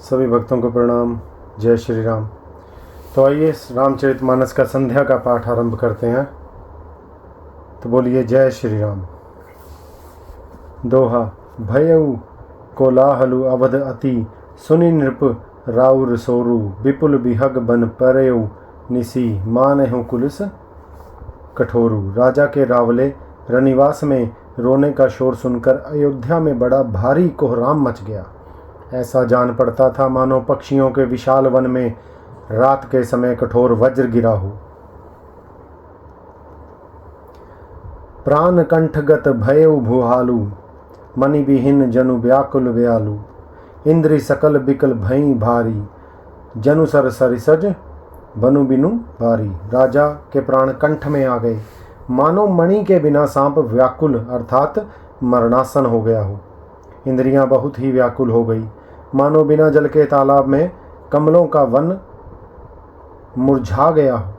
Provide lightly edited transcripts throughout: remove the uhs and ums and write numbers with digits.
सभी भक्तों को प्रणाम। जय श्री राम। तो आइए रामचरितमानस का संध्या का पाठ आरंभ करते हैं। तो बोलिए जय श्री राम। दोहा। भयउ कोलाहलु अवध अति, सुनि नृप राउर सोरु, विपुल बिहग बन परयउ निसी, मानहु कुलिस कठोरु। राजा के रावले रनिवास में रोने का शोर सुनकर अयोध्या में बड़ा भारी कोहराम मच गया। ऐसा जान पड़ता था मानो पक्षियों के विशाल वन में रात के समय कठोर वज्र गिरा हो। प्राण कंठगत भयउ भुहालु, मनि विहीन जनु व्याकुल व्यालु, इंद्रि सकल बिकल भई भारी, जनु सर सरिसज बनु बिनु भारी। राजा के प्राण कंठ में आ गए, मानो मणि के बिना सांप व्याकुल अर्थात मरणासन हो गया हो। इंद्रियां बहुत ही व्याकुल हो गई, मानो बिना जल के तालाब में कमलों का वन मुरझा गया हो।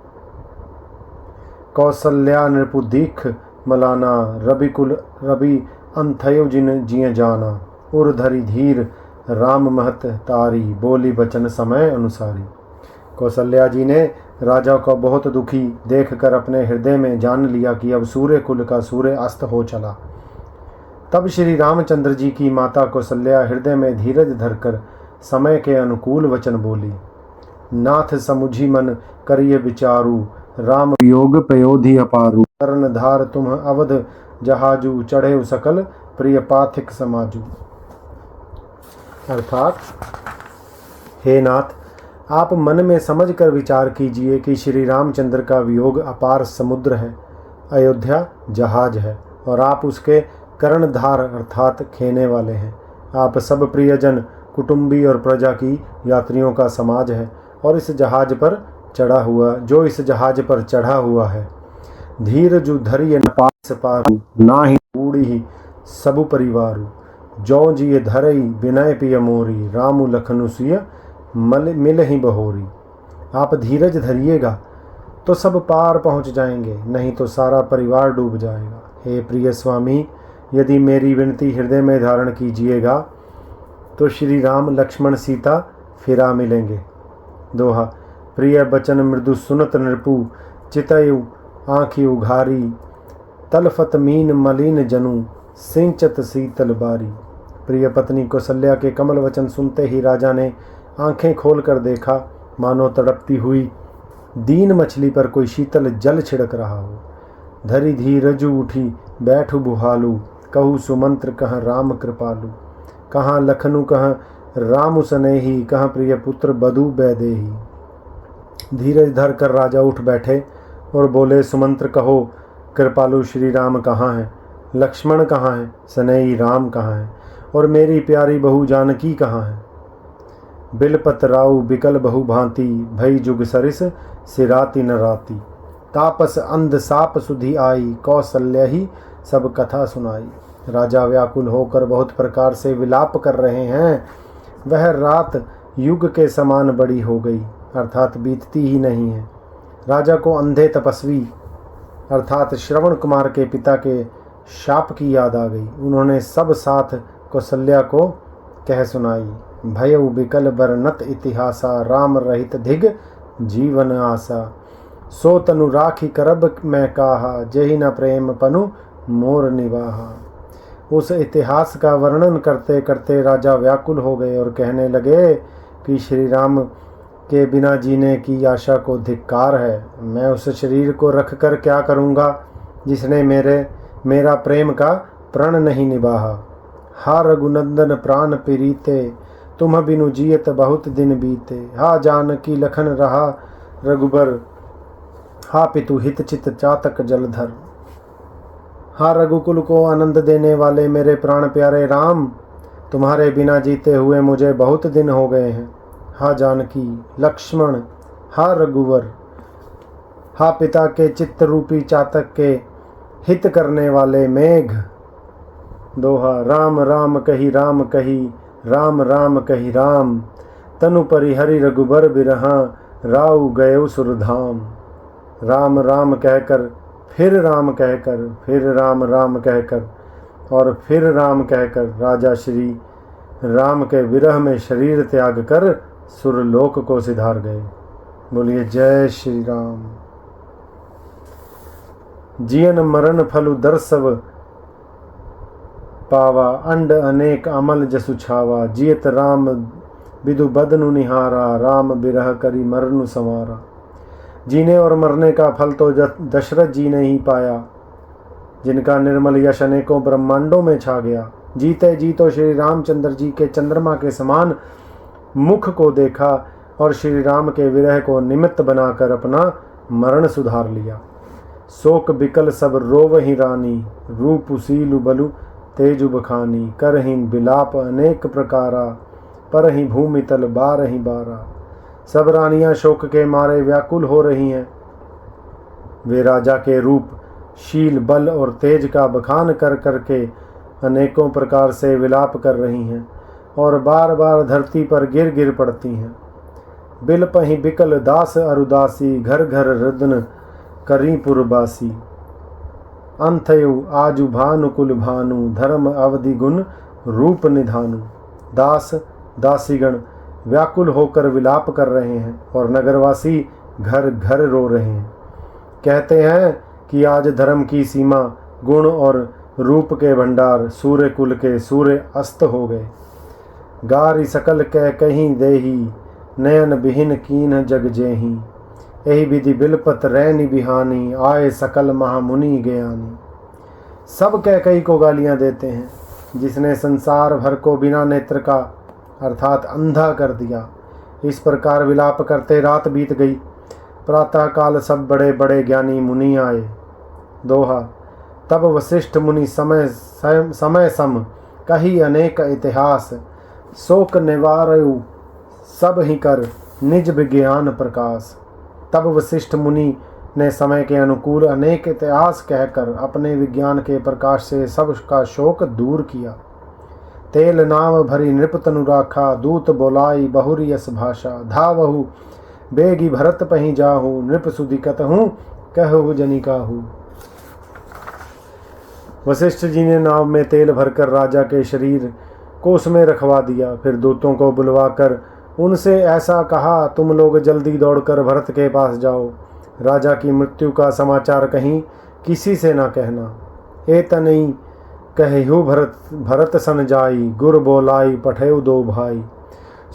कौसल्या नृपु दीख मलाना, रवि अंथयो जिन जिय जाना, उर धरि धीर राम महत तारी, बोली बचन समय अनुसारी। कौशल्या जी ने राजा को बहुत दुखी देखकर अपने हृदय में जान लिया कि अब सूर्य कुल का सूर्य अस्त हो चला। तब श्री रामचंद्र जी की माता कौशल्या हृदय में धीरज धरकर समय के अनुकूल वचन बोली। नाथ समुझी मन करिय विचारु, राम योग पयोधि अपारु, कर्ण धार तुम अवध जहाजू, चढ़े सकल प्रिय पाथिक समाजू। अर्थात हे नाथ, आप मन में समझ कर विचार कीजिए कि श्री रामचंद्र का वियोग अपार समुद्र है, अयोध्या जहाज है और आप उसके कर्णधार अर्थात खेने वाले हैं। आप सब प्रियजन, कुटुंबी और प्रजा की यात्रियों का समाज है और इस जहाज पर चढ़ा हुआ है। धीर जो धरिय न पास पारू, ना ही बूढ़ी सबु परिवारू, जो जिय धरई विनय पिय मोरी, रामु लखनु सिय मिल ही बहोरी। आप धीरज धरिएगा तो सब पार पहुंच जाएंगे, नहीं तो सारा परिवार डूब जाएगा। हे प्रिय स्वामी, यदि मेरी विनती हृदय में धारण कीजिएगा तो श्री राम लक्ष्मण सीता फिरा मिलेंगे। दोहा। प्रिय बचन मृदु सुनत नृपु, चितयु आँखि उघारी, तलफत मीन मलिन जनु, सिंचत शीतल बारी। प्रिय पत्नी कौशल्या के कमल वचन सुनते ही राजा ने आंखें खोलकर देखा, मानो तड़पती हुई दीन मछली पर कोई शीतल जल छिड़क रहा हो। धरि धीरजु उठी बैठु बुहालू, कहु सुमंत्र कह राम कृपालु, कहाँ लखनु कह राम सनेही, कहाँ प्रिय पुत्र बधु बैदेही। धीरज धर कर राजा उठ बैठे और बोले, सुमंत्र कहो, कृपालु श्री राम कहाँ हैं, लक्ष्मण कहाँ हैं, सनेही राम कहाँ हैं, और मेरी प्यारी बहू जानकी कहाँ है। बिलपत राउ बिकल बहु भांति, भई जुग सरिस सिराती न राती, तापस अंध साप सुधि आई, कौशल्या ही सब कथा सुनाई। राजा व्याकुल होकर बहुत प्रकार से विलाप कर रहे हैं। वह रात युग के समान बड़ी हो गई अर्थात बीतती ही नहीं है। राजा को अंधे तपस्वी अर्थात श्रवण कुमार के पिता के शाप की याद आ गई। उन्होंने सब साथ कौशल्या को कह सुनाई। भयउ बिकल बरनत इतिहासा, राम रहित धिग जीवन आशा, सो तनु राखी करब मैं काहा, जेहि न प्रेम पनु मोर निवाहा। उस इतिहास का वर्णन करते करते राजा व्याकुल हो गए और कहने लगे कि श्री राम के बिना जीने की आशा को धिक्कार है। मैं उस शरीर को रख कर क्या करूँगा जिसने मेरा प्रेम का प्रण नहीं निभाहा। हा रघुनंदन प्राण प्रीते, तुम बिनु जियत बहुत दिन बीते। हा जानकी लखन रहा रघुबर, हा पितु हित चित चातक जलधर। हा रघुकुल को आनंद देने वाले मेरे प्राण प्यारे राम, तुम्हारे बिना जीते हुए मुझे बहुत दिन हो गए हैं। हा जानकी लक्ष्मण, हा रघुवर, हा पिता के चित्त रूपी चातक के हित करने वाले मेघ। दोहा। राम राम कही राम कही, राम राम कही राम, तनु परिहरि रघुबर बिरहा, राउ गयो सुरधाम। राम राम कहकर फिर राम कहकर फिर राम राम कहकर और फिर राम कहकर राजा श्री राम के विरह में शरीर त्याग कर सुरलोक को सिधार गए। बोलिए जय श्री राम। जियन मरण फलु दर्शव पावा, अंड अनेक अमल जसु छावा। जियत राम विदु बदनु निहारा, राम बिरह करी मरनु संवारा। जीने और मरने का फल तो दशरथ जी ने ही पाया, जिनका निर्मल यश अनेकों ब्रह्मांडों में छा गया। जीते जी तो श्री रामचंद्र जी के चंद्रमा के समान मुख को देखा और श्री राम के विरह को निमित्त बनाकर अपना मरण सुधार लिया। शोक बिकल सब रोवहि रानी, रूप सीलु बलु तेजु बखानी। करहि बिलाप अनेक प्रकारा, परहि भूमि तल बारहि बारा। सब रानियां शोक के मारे व्याकुल हो रही हैं। वे राजा के रूप, शील, बल और तेज का बखान कर करके अनेकों प्रकार से विलाप कर रही हैं और बार बार धरती पर गिर गिर पड़ती हैं। बिलपहि बिकल दास अरुदासी, घर घर रुदन करी पुरबासी। अंथयु आजु भानु कुल भानु, धर्म अवधि गुण रूप निधानु। दास दासीगण व्याकुल होकर विलाप कर रहे हैं और नगरवासी घर घर रो रहे हैं। कहते हैं कि आज धर्म की सीमा, गुण और रूप के भंडार, सूर्य कुल के सूर्य अस्त हो गए। गारी सकल कह कहीं देही, नयन बिहीन कीन जग जेही। यही विधि बिलपत रैनी बिहानी, आए सकल महामुनि ज्ञानी। सब कह कही को गालियां देते हैं, जिसने संसार भर को बिना नेत्र का अर्थात अंधा कर दिया। इस प्रकार विलाप करते रात बीत गई। प्रातः काल सब बड़े बड़े ज्ञानी मुनि आए। दोहा। तब वशिष्ठ मुनि समय सम कही अनेक इतिहास, शोक निवारयु सब ही कर निज विज्ञान प्रकाश। तब वशिष्ठ मुनि ने समय के अनुकूल अनेक इतिहास कहकर अपने विज्ञान के प्रकाश से सबका शोक दूर किया। तेल नाम भरी नृप तनु राखा, दूत बोलाई बहुरी यस भाषा। धावहु बेगी भरत पही जाहू, नृप सुदिकत हूँ कहु जनिकाहू। वशिष्ठ जी ने नाव में तेल भरकर राजा के शरीर को उसमें रखवा दिया। फिर दूतों को बुलवाकर उनसे ऐसा कहा, तुम लोग जल्दी दौड़कर भरत के पास जाओ। राजा की मृत्यु का समाचार कहीं किसी से न कहना। ए तनई कहु भरत सन जाई, गुर बोलाई पठेउ दो भाई।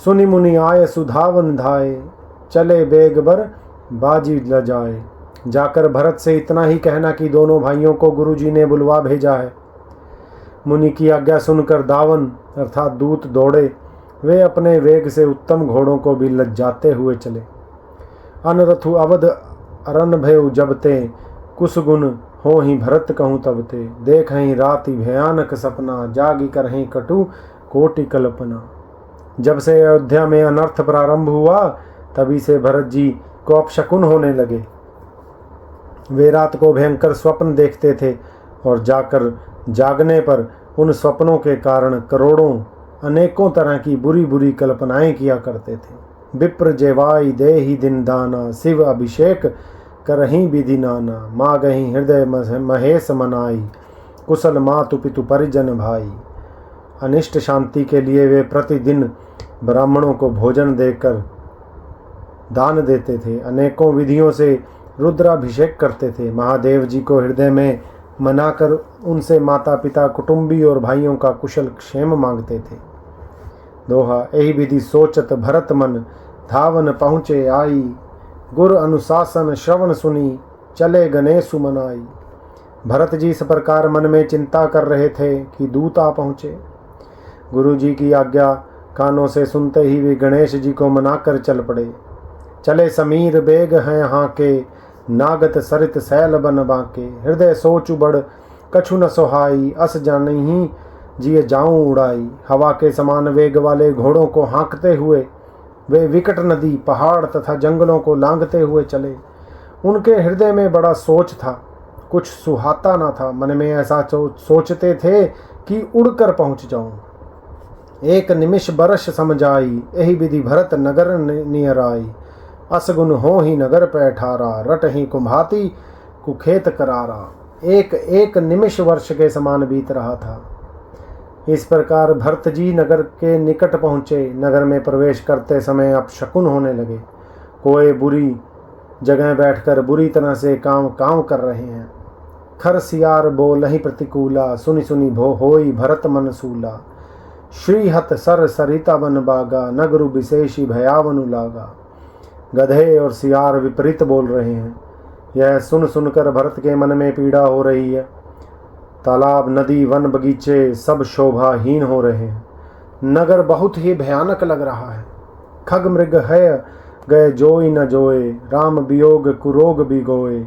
सुनि मुनि आय सुधावन धाय, चले बेग बर बाजी ल जाए। जाकर भरत से इतना ही कहना कि दोनों भाइयों को गुरुजी ने बुलवा भेजा है। मुनि की आज्ञा सुनकर दावन अर्थात दूत दौड़े। वे अपने वेग से उत्तम घोड़ों को भी लज्जाते हुए चले। अनरथु अवध अरन भयउ जबते, कुसगुन हो ही भरत कहूँ तबते। देख ही राति भयानक सपना, जागी कर ही कटु कोटि कल्पना। जब से अयोध्या में अनर्थ प्रारंभ हुआ, तभी से भरत जी को अपशकुन होने लगे। वे रात को भयंकर स्वप्न देखते थे और जागने पर उन स्वप्नों के कारण करोड़ों अनेकों तरह की बुरी बुरी कल्पनाएं किया करते थे। विप्र जेवाई देहि दिन दाना, शिव अभिषेक करही विधि नाना। मागही हृदय महेश मनाई, कुशल मातु पितु परिजन भाई। अनिष्ट शांति के लिए वे प्रतिदिन ब्राह्मणों को भोजन देकर दान देते थे। अनेकों विधियों से रुद्राभिषेक करते थे। महादेव जी को हृदय में मनाकर उनसे माता पिता, कुटुंबी और भाइयों का कुशल क्षेम मांगते थे। दोहा। यही विधि सोचत भरत मन, धावन पहुँचे आई। गुर अनुशासन श्रवण सुनी, चले गणेशु मनाई। भरत जी इस प्रकार मन में चिंता कर रहे थे कि दूत आ पहुँचे। गुरु जी की आज्ञा कानों से सुनते ही वे गणेश जी को मनाकर चल पड़े। चले समीर बेग हैं यहाँ के, नागत सरित सैल बन बाके। हृदय सोच बड़ कछु न सोहाई, अस जानही जिये जाऊं उड़ाई। हवा के समान वेग वाले घोड़ों को हाँकते हुए वे विकट नदी, पहाड़ तथा जंगलों को लांघते हुए चले। उनके हृदय में बड़ा सोच था, कुछ सुहाता न था। मन में ऐसा सोचते थे कि उड़कर पहुंच जाऊं। एक निमिष बरस समझाई, यही विधि भरत नगर नियर आई। असगुन हो ही नगर पैठारा, रट ही कुम्भाती कुखेत करारा। एक एक निमिष वर्ष के समान बीत रहा था। इस प्रकार भरत जी नगर के निकट पहुँचे। नगर में प्रवेश करते समय अपशकुन होने लगे। कोई बुरी जगह बैठकर बुरी तरह से काम कर रहे हैं। खर सियार बोलहि प्रतिकूला, सुनि सुनि भो होई भरत मन सूला। श्रीहत सर सरिता बन बागा, नगरु विशेषी भयावनु लागा। गधे और सियार विपरीत बोल रहे हैं। यह सुन सुनकर भरत के मन में पीड़ा हो रही है। तालाब, नदी, वन, बगीचे सब शोभाहीन हो रहे हैं। नगर बहुत ही भयानक लग रहा है। खग मृग है गए जोई न जोए, राम वियोग कुरोग बिगोए।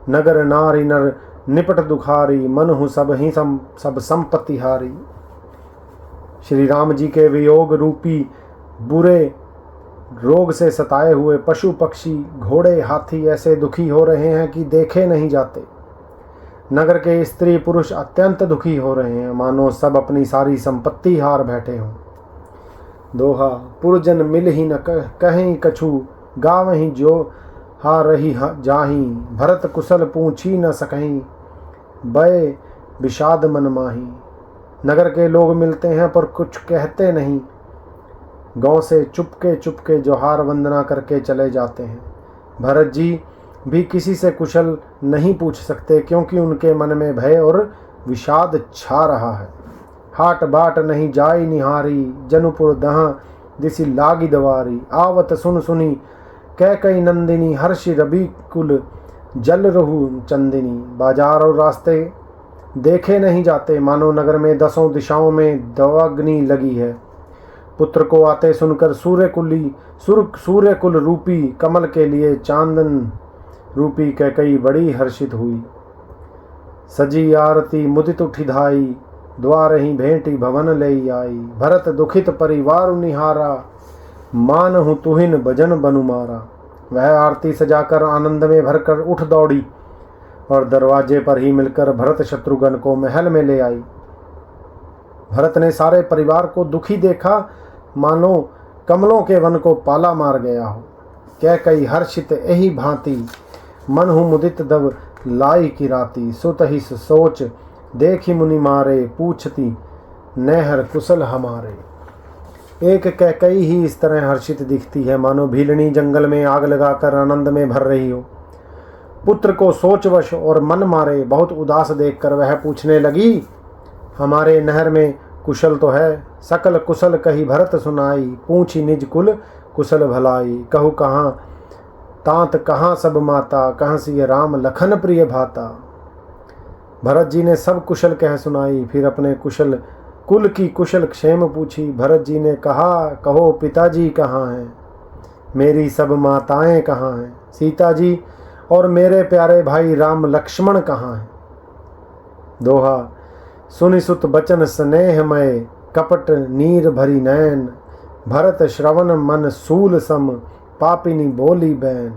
नगर नारी नर निपट दुखारी, मन हूँ सब संपत्ति हारी। श्री राम जी के वियोग रूपी बुरे रोग से सताए हुए पशु पक्षी, घोड़े, हाथी ऐसे दुखी हो रहे हैं कि देखे नहीं जाते। नगर के स्त्री पुरुष अत्यंत दुखी हो रहे हैं, मानो सब अपनी सारी संपत्ति हार बैठे हों। दोहा, पुरजन मिल ही न कहीं कछु, गावहीं जो हा रही जाही। भरत कुशल पूछी न सकहीं, बय विषाद मन माही। नगर के लोग मिलते हैं पर कुछ कहते नहीं। गांव से चुपके जोहार वंदना करके चले जाते हैं। भरत जी भी किसी से कुशल नहीं पूछ सकते, क्योंकि उनके मन में भय और विषाद छा रहा है। हाट बाट नहीं जाई निहारी, जनुपुर दह दिसी लागी दवारी। आवत सुन सुनी कह कई नंदिनी, हर्षि रवि कुल जल रहू चंदिनी। बाजार और रास्ते देखे नहीं जाते, मानो नगर में दसों दिशाओं में दवाग्नि लगी है। पुत्र को आते सुनकर सूर्य कुल रूपी कमल के लिए चांदन रूपी कैकई बड़ी हर्षित हुई। सजी आरती मुदित उठी धाई, द्वार ही भेंटी भवन ले आई। भरत दुखित परिवार निहारा, मान हूँ तुहिन भजन बनु मारा। वह आरती सजाकर आनंद में भरकर उठ दौड़ी और दरवाजे पर ही मिलकर भरत शत्रुघ्न को महल में ले आई। भरत ने सारे परिवार को दुखी देखा, मानो कमलों के वन को पाला मार गया हो। कह कई हर्षित यही भांति, मन हूँ मुदित दब लाई की राती। सुत ही सोच देखी मुनि मारे, पूछती नहर कुशल हमारे। एक कैकई ही इस तरह हर्षित दिखती है, मानो भीलनी जंगल में आग लगाकर आनंद में भर रही हो। पुत्र को सोचवश और मन मारे बहुत उदास देखकर वह पूछने लगी, हमारे नहर में कुशल तो है। सकल कुशल कही भरत सुनाई, पूछी निज कुल कुशल भलाई। कहू कहाँ तात कहाँ सब माता, कहाँ सिय राम लखन प्रिय भाता। भरत जी ने सब कुशल कह सुनाई, फिर अपने कुशल कुल की कुशल क्षेम पूछी। भरत जी ने कहा, कहो पिताजी कहाँ हैं, मेरी सब माताएं कहाँ हैं, सीता जी और मेरे प्यारे भाई राम लक्ष्मण कहाँ हैं। दोहा, सुनि सुत बचन स्नेहमय, कपट नीर भरी नैन। भरत श्रवण मन सूल सम, पापिनी बोली बैन।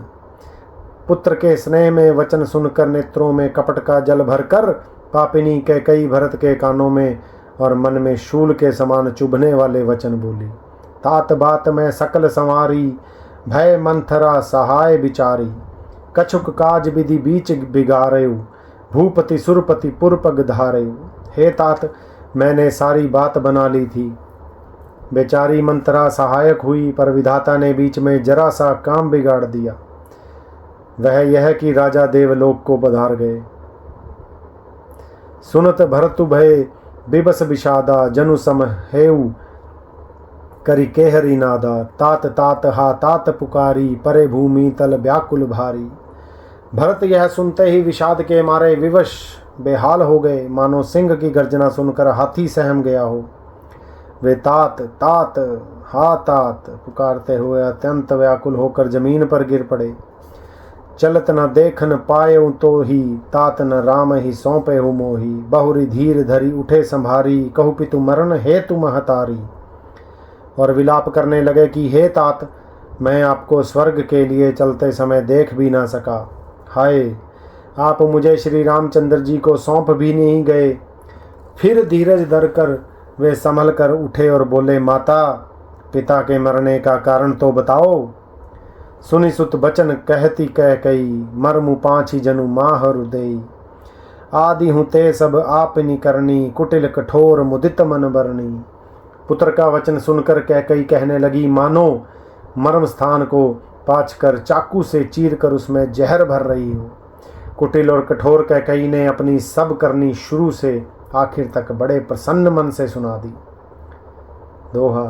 पुत्र के स्नेह में वचन सुनकर नेत्रों में कपट का जल भरकर पापिनी कैकई भरत के कानों में और मन में शूल के समान चुभने वाले वचन बोली। तात बात में सकल संवारी, भय मंथरा सहाय बिचारी। कछुक काज विधि बीच बिगारेऊ, भूपति सुरपति पुरपग धारेऊ। हे तात, मैंने सारी बात बना ली थी। बेचारी मंत्रा सहायक हुई, पर विधाता ने बीच में जरा सा काम बिगाड़ दिया। वह यह कि राजा देवलोक को पधार गए। सुनत भरतु भय बिबस विषादा, जनु सम हेऊ करी केहरी नादा। तात तात हा तात पुकारी, परे भूमि तल व्याकुल भारी। भरत यह सुनते ही विषाद के मारे विवश बेहाल हो गए, मानो सिंह की गर्जना सुनकर हाथी सहम गया हो। वे तात तात हा तात पुकारते हुए अत्यंत व्याकुल होकर जमीन पर गिर पड़े। चलत न देखन पायऊ तो ही, तात न राम ही सौंपे हु मोही। बहुरी धीर धरी उठे संभारी, कहु पितु मरण हे तुम महतारी। और विलाप करने लगे कि हे तात, मैं आपको स्वर्ग के लिए चलते समय देख भी ना सका। हाय, आप मुझे श्री रामचंद्र जी को सौंप भी नहीं गए। फिर धीरज धरकर वे संभल कर उठे और बोले, माता, पिता के मरने का कारण तो बताओ। सुनि सुत बचन कहती कह कई, मरमु पाँची जनु माह हृदय। आदि हूँ ते सब आपनी करनी, कुटिल कठोर मुदित मन बरनी। पुत्र का वचन सुनकर कैकई कहने लगी, मानो मर्म स्थान को पाँचकर चाकू से चीर कर उसमें जहर भर रही हो। कुटिल और कठोर कैकई ने अपनी सब करनी शुरू से आखिर तक बड़े प्रसन्न मन से सुना दी। दोहा।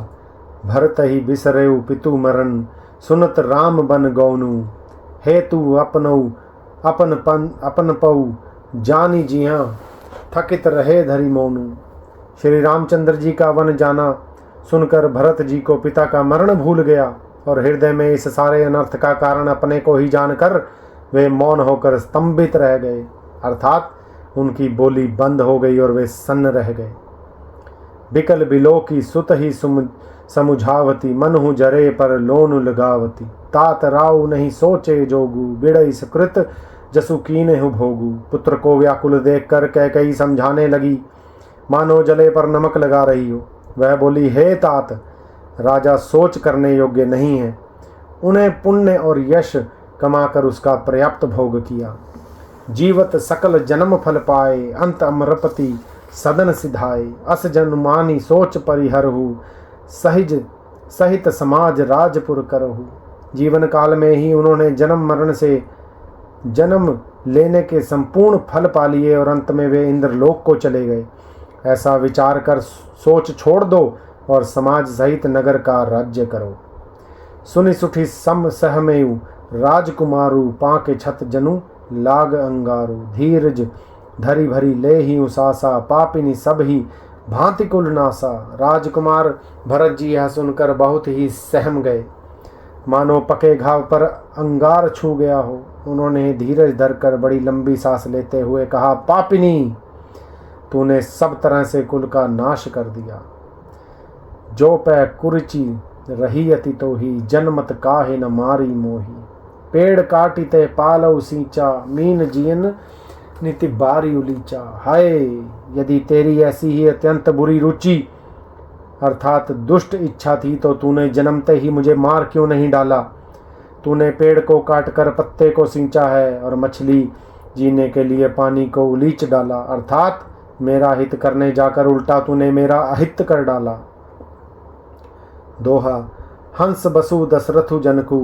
भरत ही बिसरेऊ पितु मरण, सुनत राम बन गौनु। हे तू अपनऊ अपन पऊ, जानी जिया थकित रहे धरी मौनु। श्री रामचंद्र जी का वन जाना सुनकर भरत जी को पिता का मरण भूल गया और हृदय में इस सारे अनर्थ का कारण अपने को ही जानकर वे मौन होकर स्तंभित रह गए, अर्थात उनकी बोली बंद हो गई और वे सन्न रह गए। बिकल बिलो की सुत ही समुझावती, मन हूँ जरे पर लोनु लगावती। तात राव नहीं सोचे जोगू, बिड़ई सुकृत जसु कीने हूँ भोगू। पुत्र को व्याकुल देख कर कैकई समझाने लगी, मानो जले पर नमक लगा रही हो। वह बोली, हे तात, राजा सोच करने योग्य नहीं है। उन्हें पुण्य और यश कमाकर उसका पर्याप्त भोग किया। जीवत सकल जन्म फल पाए, अंत अमरपति सदन सिधाए। अस जन्मानी सोच परिहरहु, सहित समाज राजपुर करहु। जीवन काल में ही उन्होंने जन्म लेने के संपूर्ण फल पा लिए और अंत में वे इंद्रलोक को चले गए। ऐसा विचार कर सोच छोड़ दो और समाज सहित नगर का राज्य करो। सुनि सुठी सम सहमेयु, राजकुमारु पाके छत जनु लाग अंगारु। धीरज धरी भरी ले ही उसासा, पापिनी सब ही भांति कुल नासा। राजकुमार भरत जी यह सुनकर बहुत ही सहम गए, मानो पके घाव पर अंगार छू गया हो। उन्होंने धीरज धरकर बड़ी लंबी सांस लेते हुए कहा, पापिनी, तूने सब तरह से कुल का नाश कर दिया। जो पै कुर्ची रही अति तो ही, जनमत काहे न मारी मोही। पेड़ काटी ते पालव सींचा, मीन जियन निति बारी उलीचा। हाय, यदि तेरी ऐसी ही अत्यंत बुरी रुचि अर्थात दुष्ट इच्छा थी तो तूने जन्मते ही मुझे मार क्यों नहीं डाला। तूने पेड़ को काटकर पत्ते को सींचा है और मछली जीने के लिए पानी को उलीच डाला, अर्थात मेरा हित करने जाकर उल्टा तूने मेरा अहित कर डाला। दोहा। हंस बसु दशरथु जनकू,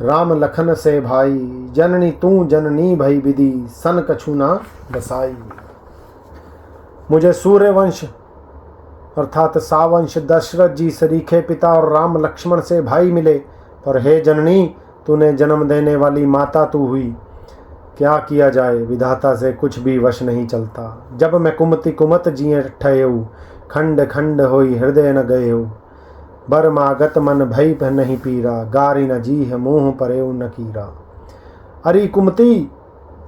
राम लखन से भाई। जननी तू जननी भई विधि, सन कछु ना बसाई। मुझे सूर्यवंश अर्थात सावंश दशरथ जी सरीखे पिता और राम लक्ष्मण से भाई मिले, पर हे जननी, तूने जन्म देने वाली माता तू हुई। क्या किया जाए, विधाता से कुछ भी वश नहीं चलता। जब मैं कुमति कुमत जिए ठहऊ, खंड खंड होई हृदय न गए हो। बर मागत मन भई नहीं पीरा, गारी न जी है मुँह परेऊ न कीरा। अरे कुमति,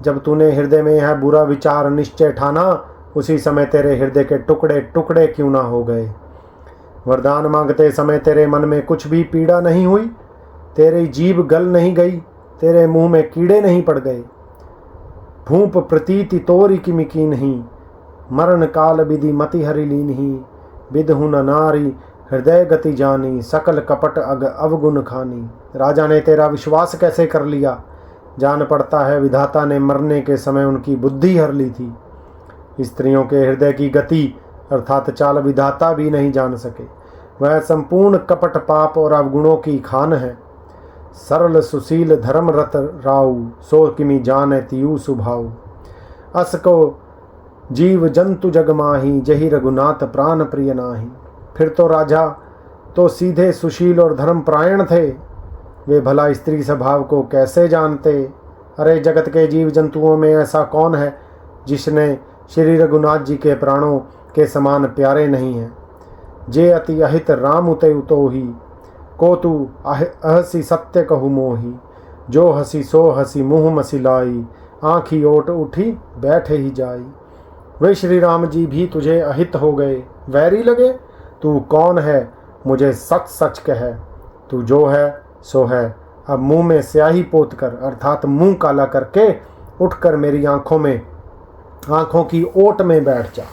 जब तूने हृदय में यह बुरा विचार निश्चय ठाना, उसी समय तेरे हृदय के टुकड़े टुकड़े क्यों ना हो गए। वरदान मांगते समय तेरे मन में कुछ भी पीड़ा नहीं हुई, तेरी जीभ गल नहीं गई, तेरे मुंह में कीड़े नहीं पड़ गए। भूप प्रतीति तोरी किमि की नहीं, मरण काल विधि मति हरि लीनही। विधु न नारी हृदय गति जानी, सकल कपट अवगुण खानी। राजा ने तेरा विश्वास कैसे कर लिया। जान पड़ता है विधाता ने मरने के समय उनकी बुद्धि हर ली थी। स्त्रियों के हृदय की गति अर्थात चाल विधाता भी नहीं जान सके। वह संपूर्ण कपट पाप और अवगुणों की खान है। सरल सुशील धर्म रत राऊ, सो किमि जाने तियु सुभाऊ। अस को जीव जंतु जग माही, जही रघुनाथ प्राण प्रिय नाही। फिर तो राजा तो सीधे सुशील और धर्मपरायण थे, वे भला स्त्री स्वभाव को कैसे जानते। अरे जगत के जीव जंतुओं में ऐसा कौन है जिसने श्री रघुनाथ जी के प्राणों के समान प्यारे नहीं हैं। जे अति अहित राम उते उतोही, को तू अहसी सत्य कहु मोही। जो हसी सो हसी मुँह मसिलाई, आँखी ओट उठी बैठे ही जाई। वे श्री राम जी भी तुझे अहित हो गए, वैरी लगे। तू कौन है मुझे सच सच कह, तू जो है सो है। अब मुंह में स्याही पोत कर अर्थात मुंह काला करके उठकर मेरी आंखों की ओट में बैठ जा।